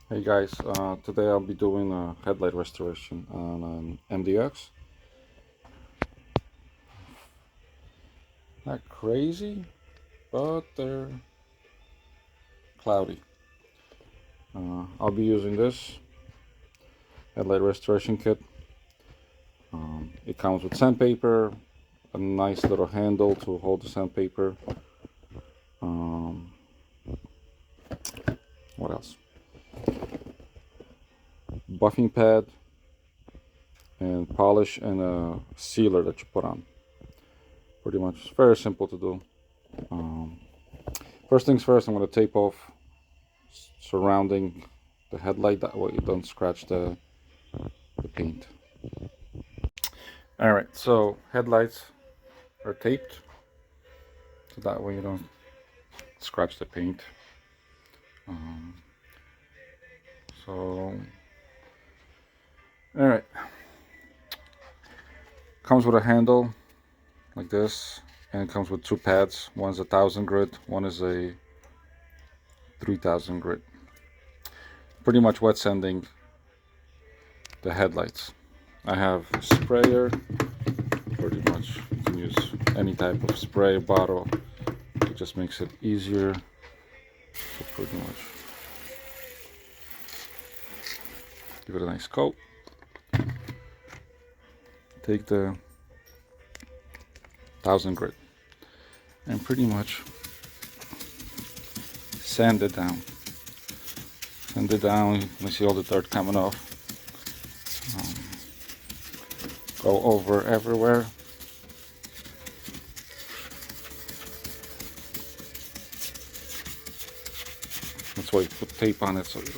Hey guys, today I'll be doing a headlight restoration on an MDX. Not crazy, but they're cloudy. I'll be using this headlight restoration kit. It comes with sandpaper, a nice little handle to hold the sandpaper. Um, what else? Buffing pad and polish and a sealer that you put on. Pretty much very simple to do. First things first, I'm going to tape off surrounding the headlight, that way you don't scratch the paint. Alright, so headlights are taped, so that way you don't scratch the paint. So, alright, comes with a handle like this, and it comes with two pads. One's 1,000 grit, one is a 3,000 grit. Pretty much wet sanding the headlights. I have a sprayer, pretty much you can use any type of spray bottle, it just makes it easier. So pretty much give it a nice coat. Take the 1,000 grit and pretty much sand it down. Sand it down, you can see all the dirt coming off. Go over everywhere. That's why you put tape on it, so you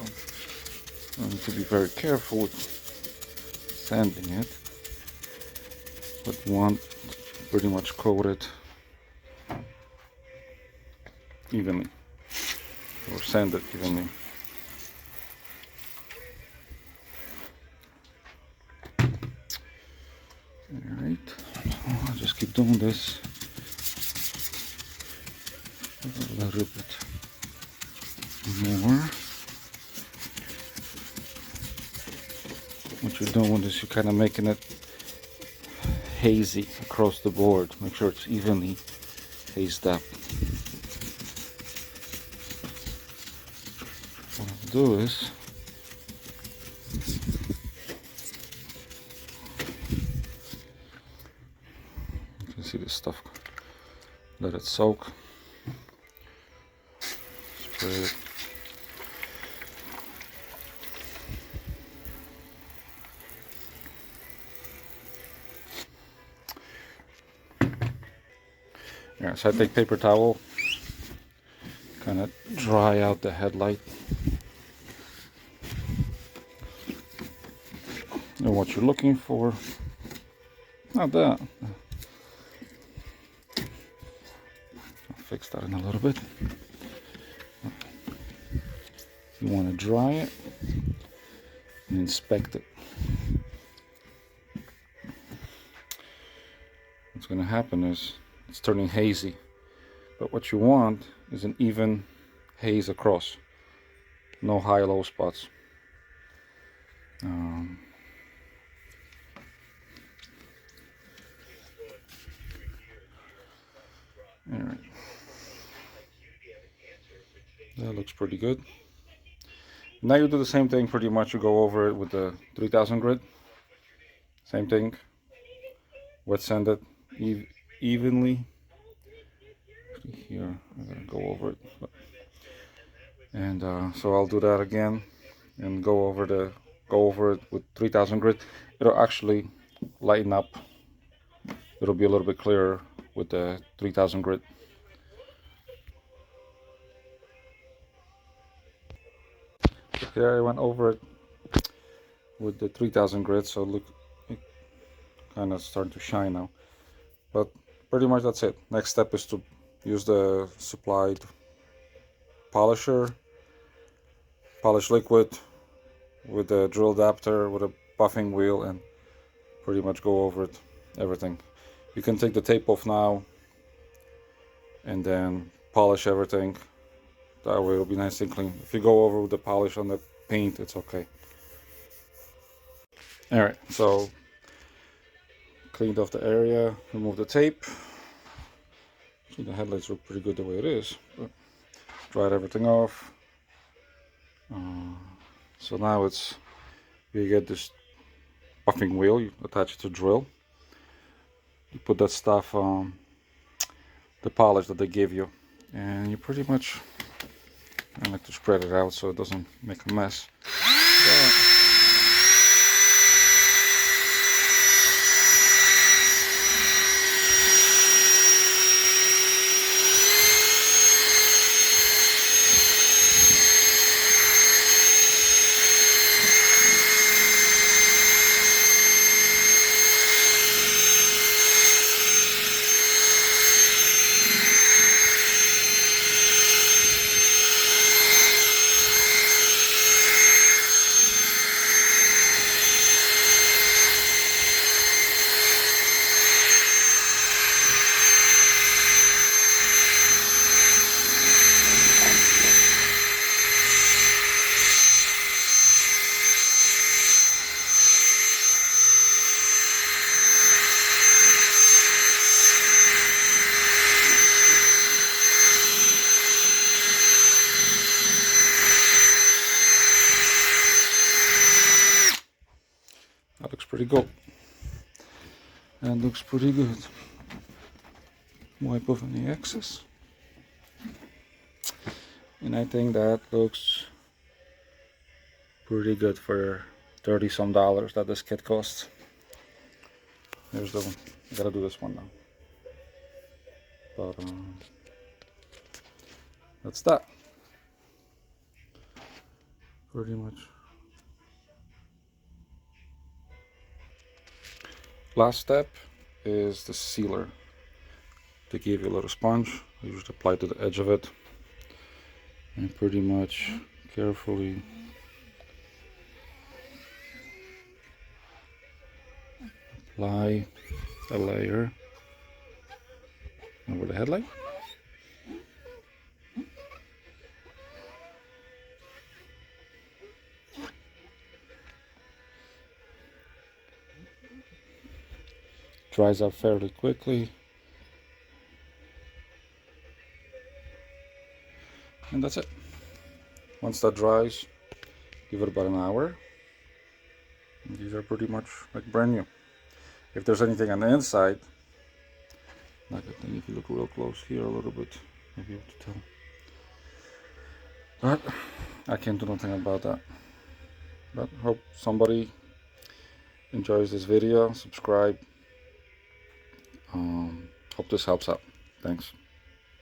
need to be very careful with sanding it. But you want to pretty much coat it evenly, or sand it evenly. Alright, I'll just keep doing this a little bit more. What you're doing is you're kind of making it hazy across the board. Make sure it's evenly hazed up. What I'll do is you can see this stuff. Let it soak. Spray it. Yeah, so I take paper towel, kind of dry out the headlight. And what you're looking for, not that. I'll fix that in a little bit. You want to dry it and inspect it. What's going to happen is it's turning hazy, but what you want is an even haze across, no high-low spots. All right, that looks pretty good. Now you do the same thing pretty much. You go over it with the 3,000 grit. Same thing. Wet sand it evenly. Here, I'm gonna go over it. And so I'll do that again and go over it with 3,000 grit. It'll actually lighten up. It'll be a little bit clearer with the 3,000 grit. Okay, I went over it with the 3,000 grit, so look, it kind of starting to shine now. But pretty much that's it. Next step is to use the supplied polisher, polish liquid with a drill adapter with a buffing wheel, and pretty much go over it, everything. You can take the tape off now and then polish everything. That way it'll be nice and clean. If you go over with the polish on the paint, it's okay. Alright, so cleaned off the area, removed the tape. See, the headlights look pretty good the way it is, but dried everything off. So now it's, you get this buffing wheel, you attach it to drill. You put that stuff on the polish that they give you, and you pretty much, I like to spread it out so it doesn't make a mess. That looks pretty good. That looks pretty good. Wipe off any excess. And I think that looks pretty good for $30 some that this kit costs. Here's the one. I gotta do this one now. But that's that. Pretty much. Last step is the sealer. They give you a little sponge. You just apply to the edge of it and pretty much carefully apply a layer over the headlight. Dries out fairly quickly. And that's it. Once that dries, give it about an hour. And these are pretty much like brand new. If there's anything on the inside, like I think if you look real close here a little bit, you'll be able to tell. But I can't do nothing about that. But hope somebody enjoys this video. Subscribe. Hope this helps out. Thanks.